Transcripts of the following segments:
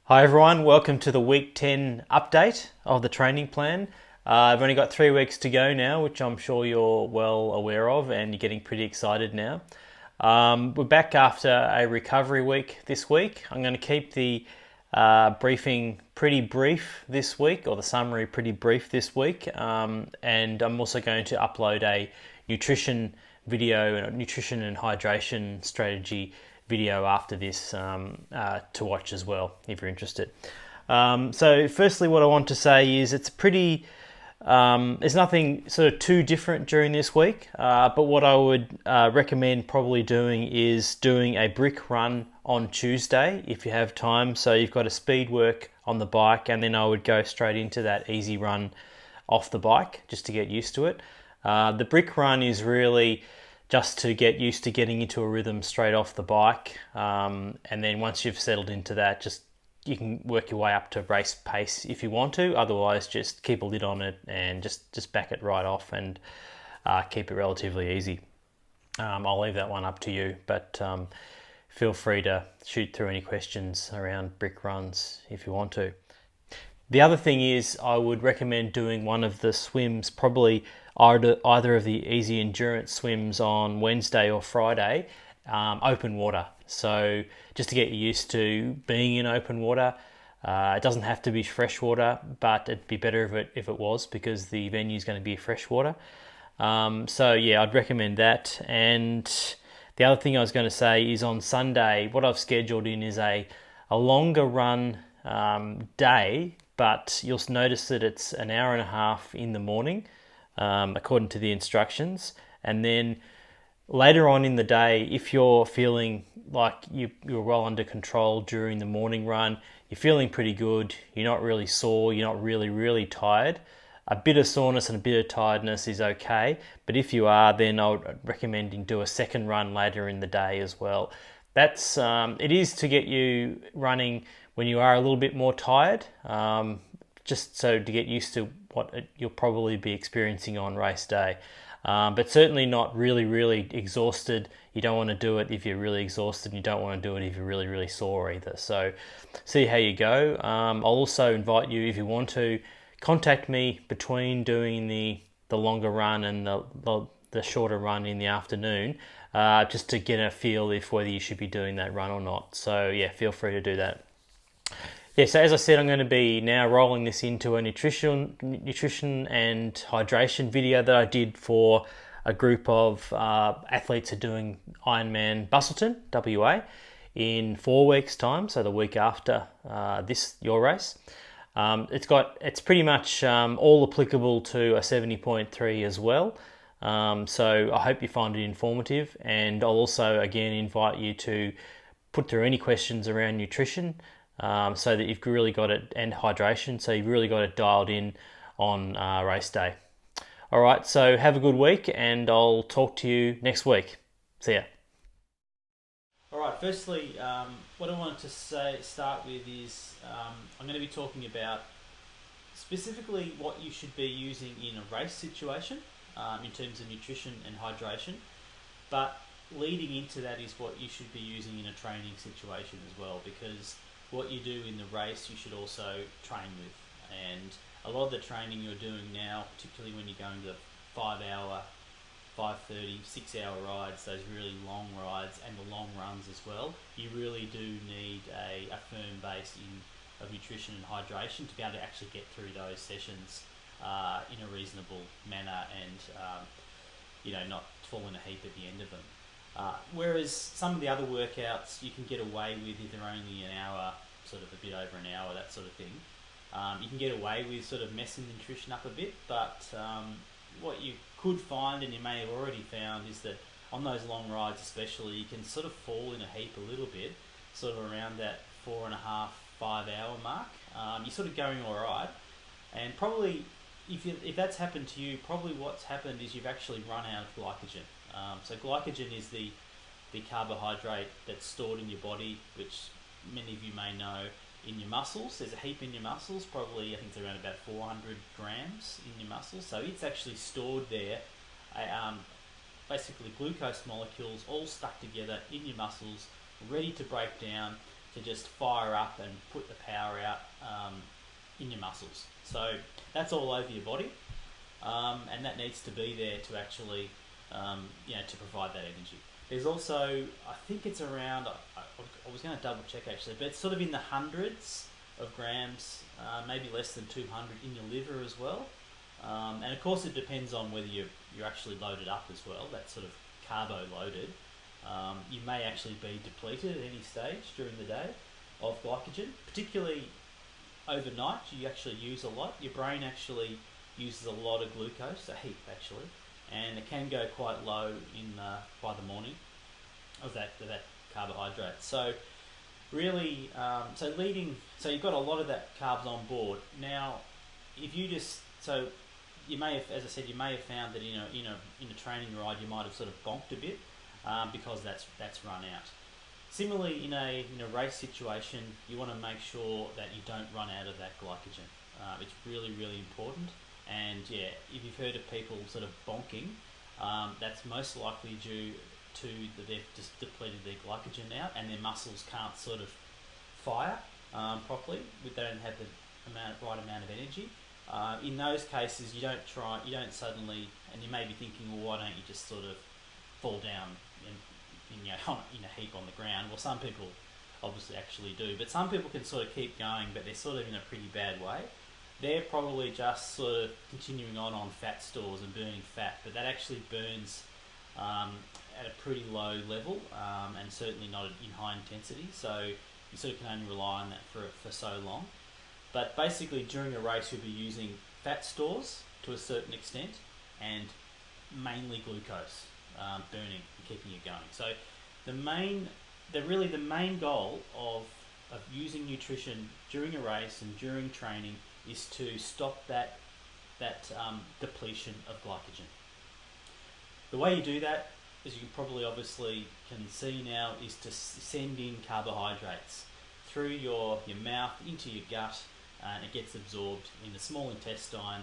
Hi everyone, welcome to the week 10 update of the training plan. I've only got 3 weeks to go now, which I'm sure you're well aware of and you're getting pretty excited now. We're back after a recovery week this week. I'm going to keep the briefing pretty brief this week, or the summary pretty brief this week, and I'm also going to upload a nutrition video and a nutrition and hydration strategy video after this to watch as well if you're interested. So firstly, what I want to say is it's pretty there's nothing sort of too different during this week, but what I would recommend probably doing is doing a brick run on Tuesday if you have time. So you've got a speed work on the bike, and then I would go straight into that easy run off the bike just to get used to it. The brick run is really just to get used to getting into a rhythm straight off the bike, and then once you've settled into that, just you can work your way up to race pace if you want to. Otherwise, just keep a lid on it and just back it right off and keep it relatively easy. I'll leave that one up to you, but feel free to shoot through any questions around brick runs if you want to. The other thing is I would recommend doing one of the swims, probably either of the easy endurance swims on Wednesday or Friday, open water. So just to get you used to being in open water. It doesn't have to be fresh water, but it'd be better if it was, because the venue is going to be freshwater. So yeah, I'd recommend that. And the other thing I was going to say is on Sunday, what I've scheduled in is a longer run day, but you'll notice that it's an hour and a half in the morning, according to the instructions. And then later on in the day, if you're feeling like you're well under control during the morning run, you're feeling pretty good, you're not really sore, you're not really tired, a bit of soreness and a bit of tiredness is okay. But if you are, then I would recommend you do a second run later in the day as well. That's it is to get you running when you are a little bit more tired, just so to get used to what you'll probably be experiencing on race day. But certainly not really exhausted. You don't want to do it if you're really exhausted, and you don't want to do it if you're really sore either. So see how you go. I'll also invite you, if you want to, contact me between doing the longer run and the shorter run in the afternoon, just to get a feel if whether you should be doing that run or not. So yeah, feel free to do that. Yeah, so as I said, I'm going to be now rolling this into a nutrition and hydration video that I did for a group of athletes who are doing Ironman Busselton, WA, in 4 weeks' time, so the week after your race. It's pretty much all applicable to a 70.3 as well. So I hope you find it informative, and I'll also again invite you to put through any questions around nutrition, so that you've really got it, and hydration, so you've really got it dialed in on race day. All right, so have a good week, and I'll talk to you next week. See ya. All right, firstly, what I wanted to start with is I'm going to be talking about specifically what you should be using in a race situation, in terms of nutrition and hydration, but leading into that is what you should be using in a training situation as well, because what you do in the race you should also train with. And a lot of the training you're doing now, particularly when you're going to 5 hour, 5:30, 6 hour rides, those really long rides and the long runs as well, you really do need a firm base of nutrition and hydration to be able to actually get through those sessions in a reasonable manner, and not fall in a heap at the end of them. Whereas some of the other workouts you can get away with if they're only an hour, sort of a bit over an hour, that sort of thing. You can get away with sort of messing the nutrition up a bit, but what you could find, and you may have already found, is that on those long rides especially, you can sort of fall in a heap a little bit, sort of around that 4.5, 5 hour mark. You're sort of going alright, and probably if that's happened to you, probably what's happened is you've actually run out of glycogen. So glycogen is the carbohydrate that's stored in your body, which many of you may know, in your muscles. There's a heap in your muscles, probably I think it's around about 400 grams in your muscles. So it's actually stored there, basically glucose molecules all stuck together in your muscles, ready to break down to just fire up and put the power out in your muscles. So that's all over your body, and that needs to be there to actually, to provide that energy. There's also, I think it's around, I was going to double check actually, but it's sort of in the hundreds of grams, maybe less than 200 in your liver as well. And of course it depends on whether you're actually loaded up as well, that's sort of carbo loaded. You may actually be depleted at any stage during the day of glycogen, particularly overnight. You actually use a lot. Your brain actually uses a lot of glucose, a heap actually, and it can go quite low by the morning of that carbohydrate. So really, so you've got a lot of that carbs on board. Now, if you just you may have, as I said, you may have found that in a training ride you might have sort of bonked a bit because that's run out. Similarly, in a race situation, you want to make sure that you don't run out of that glycogen. It's really, really important. And yeah, if you've heard of people sort of bonking, that's most likely due to that they've just depleted their glycogen out and their muscles can't sort of fire properly. They don't have the right amount of energy. In those cases, you don't suddenly, and you may be thinking, well, why don't you just sort of fall down in a heap on the ground? Well, some people obviously actually do, but some people can sort of keep going, but they're sort of in a pretty bad way. They're probably just sort of continuing on fat stores and burning fat, but that actually burns at a pretty low level and certainly not in high intensity, so you sort of can only rely on that for so long. But basically during a race you'll be using fat stores to a certain extent and mainly glucose burning and keeping you going. So the main goal of using nutrition during a race and during training is to stop that depletion of glycogen. The way you do that, as you probably obviously can see now, is to send in carbohydrates through your mouth into your gut, and it gets absorbed in the small intestine,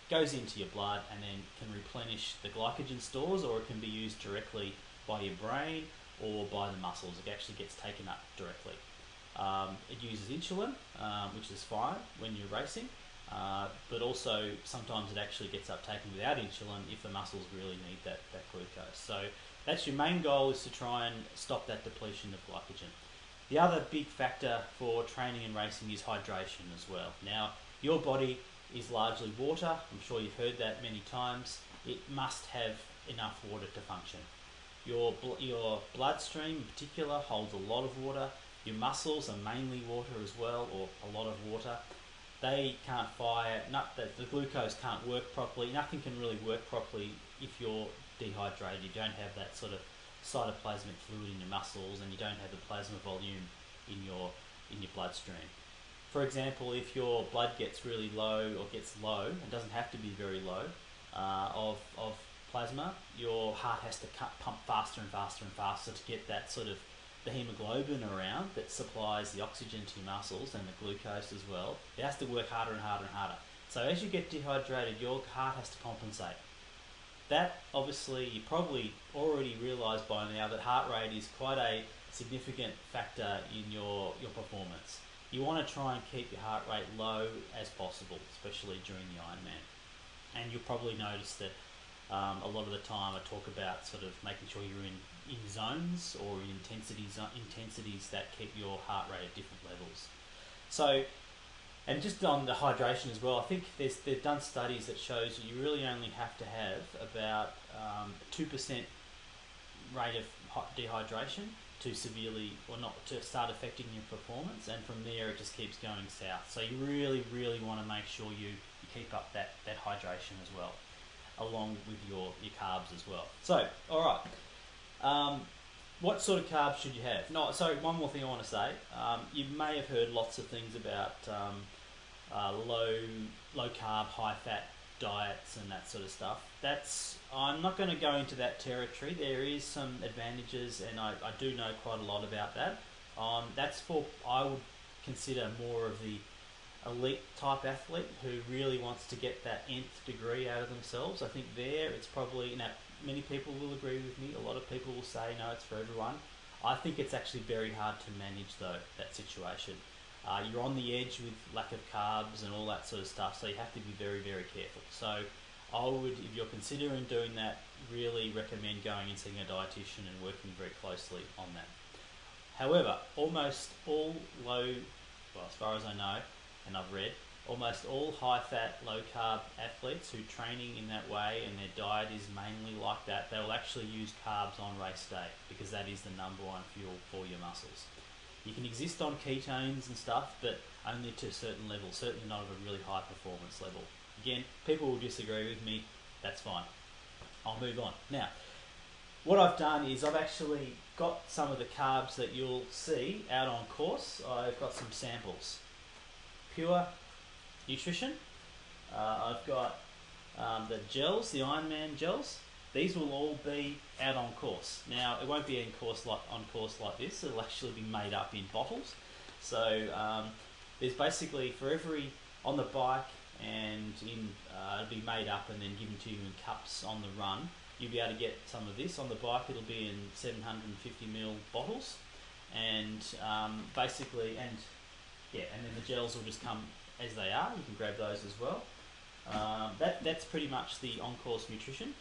goes into your blood, and then can replenish the glycogen stores, or it can be used directly by your brain or by the muscles. It actually gets taken up directly. It uses insulin, which is fine when you're racing, but also sometimes it actually gets uptaken without insulin if the muscles really need that glucose. So that's your main goal, is to try and stop that depletion of glycogen. The other big factor for training and racing is hydration as well. Now, your body is largely water. I'm sure you've heard that many times. It must have enough water to function. Your bloodstream in particular holds a lot of water. Your muscles are mainly water as well, or a lot of water. They can't fire, the glucose can't work properly. Nothing can really work properly if you're dehydrated. You don't have that sort of cytoplasmic fluid in your muscles, and you don't have the plasma volume in your bloodstream. For example, if your blood gets really low, or gets low, it doesn't have to be very low, of plasma, your heart has to pump faster and faster and faster to get that sort of the hemoglobin around that supplies the oxygen to your muscles and the glucose as well. It has to work harder and harder and harder. So as you get dehydrated, your heart has to compensate. That, obviously, you probably already realised by now that heart rate is quite a significant factor in your performance. You want to try and keep your heart rate low as possible, especially during the Ironman. And you'll probably notice that a lot of the time I talk about sort of making sure you're in zones or in intensities that keep your heart rate at different levels. So, and just on the hydration as well, I think they've done studies that shows that you really only have to have about 2% rate of dehydration to severely, or not, to start affecting your performance, and from there it just keeps going south. So you really, really want to make sure you keep up that hydration as well, along with your carbs as well. So, alright, what sort of carbs should you have? No, sorry, one more thing I want to say. You may have heard lots of things about low carb, high fat diets and that sort of stuff. I'm not going to go into that territory. There is some advantages, and I do know quite a lot about that. That's for, I would consider, more of the elite type athlete who really wants to get that nth degree out of themselves. I think it's probably, many people will agree with me. A lot of people will say, no, it's for everyone. I think it's actually very hard to manage though, that situation. You're on the edge with lack of carbs and all that sort of stuff, so you have to be very, very careful. So I would, if you're considering doing that, really recommend going and seeing a dietitian and working very closely on that. However, almost all well, as far as I know, and I've read, almost all high-fat, low-carb athletes who are training in that way and their diet is mainly like that, they will actually use carbs on race day because that is the number one fuel for your muscles. You can exist on ketones and stuff, but only to a certain level, certainly not at a really high performance level. Again, people will disagree with me, that's fine. I'll move on. Now, what I've done is I've actually got some of the carbs that you'll see out on course. I've got some samples. Pure Nutrition. I've got the gels, the Ironman gels. These will all be out on course. Now, it won't be on course like this. It'll actually be made up in bottles. So there's basically for every on the bike, and it'll be made up and then given to you in cups on the run. You'll be able to get some of this on the bike. It'll be in 750ml bottles, and basically, and then the gels will just come as they are. You can grab those as well. That's pretty much the on-course nutrition.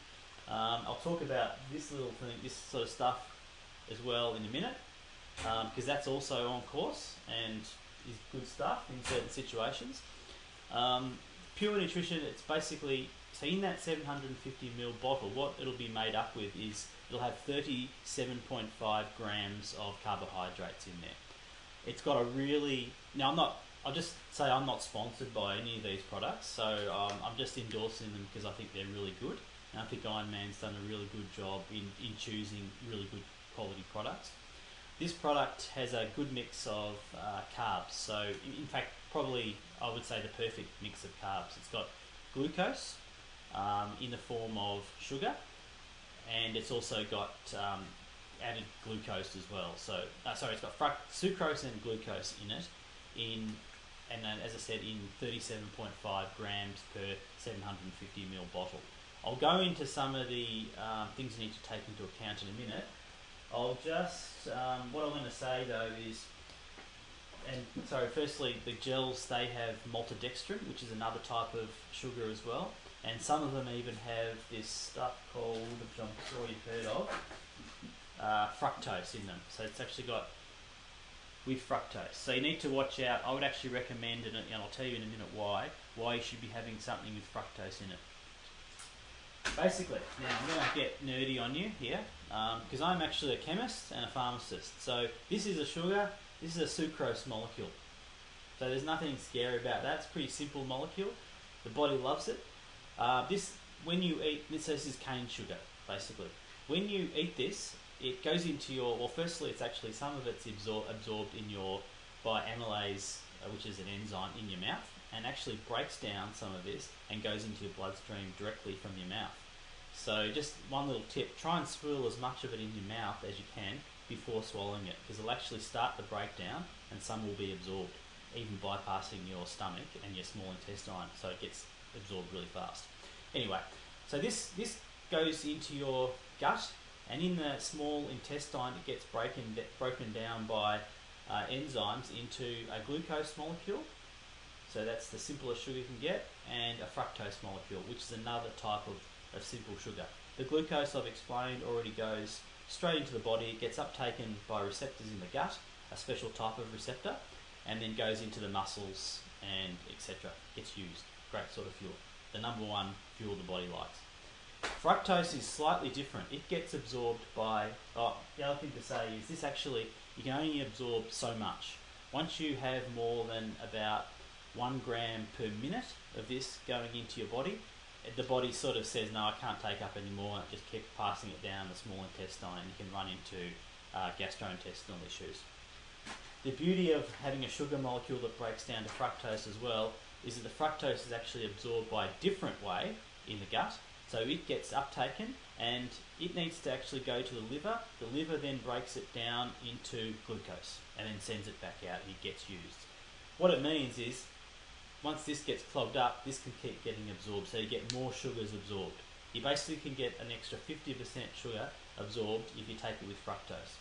I'll talk about this little thing, this sort of stuff as well in a minute, because that's also on course and is good stuff in certain situations. Pure Nutrition, it's basically, so in that 750ml bottle, what it'll be made up with is it'll have 37.5 grams of carbohydrates in there. It's got a really, now I'll just say I'm not sponsored by any of these products, so I'm just endorsing them because I think they're really good. And I think Ironman's done a really good job in choosing really good quality products. This product has a good mix of carbs, so in fact probably I would say the perfect mix of carbs. It's got glucose in the form of sugar, and it's also got added glucose as well. So it's got sucrose and glucose in it, and then, as I said, in 37.5 grams per 750ml bottle. I'll go into some of the things you need to take into account in a minute. I'll just, what I'm going to say though is, firstly, the gels, they have maltodextrin, which is another type of sugar as well, and some of them even have this stuff called, which I'm sure you've heard of, fructose in them. So it's actually got with fructose. So you need to watch out. I would actually recommend, and I'll tell you in a minute why you should be having something with fructose in it. Basically, now I'm going to get nerdy on you here, because I'm actually a chemist and a pharmacist. So this is a sugar, this is a sucrose molecule. So there's nothing scary about that. It's a pretty simple molecule. The body loves it. When you eat, this is cane sugar, basically. When you eat this, it goes into your, well, firstly, it's actually, some of it's absorbed in your, by amylase, which is an enzyme in your mouth, and actually breaks down some of this and goes into your bloodstream directly from your mouth. So just one little tip, try and swirl as much of it in your mouth as you can before swallowing it, because it'll actually start the breakdown and some will be absorbed, even bypassing your stomach and your small intestine, so it gets absorbed really fast. Anyway, so this goes into your gut, and in the small intestine it gets broken down by enzymes into a glucose molecule. So that's the simplest sugar you can get, and a fructose molecule, which is another type of simple sugar. The glucose, I've explained, already goes straight into the body. It gets uptaken by receptors in the gut, a special type of receptor, and then goes into the muscles and etc. Gets used. Great sort of fuel. The number one fuel the body likes. Fructose is slightly different. It gets absorbed by, the other thing to say is this actually, you can only absorb so much. Once you have more than about 1 gram per minute of this going into your body, the body sort of says, no, I can't take up anymore, and it just keeps passing it down the small intestine, and you can run into gastrointestinal issues. The beauty of having a sugar molecule that breaks down to fructose as well is that the fructose is actually absorbed by a different way in the gut, so it gets uptaken and it needs to actually go to the liver. The liver then breaks it down into glucose and then sends it back out and it gets used. What it means is, once this gets clogged up, this can keep getting absorbed, so you get more sugars absorbed. You basically can get an extra 50% sugar absorbed if you take it with fructose.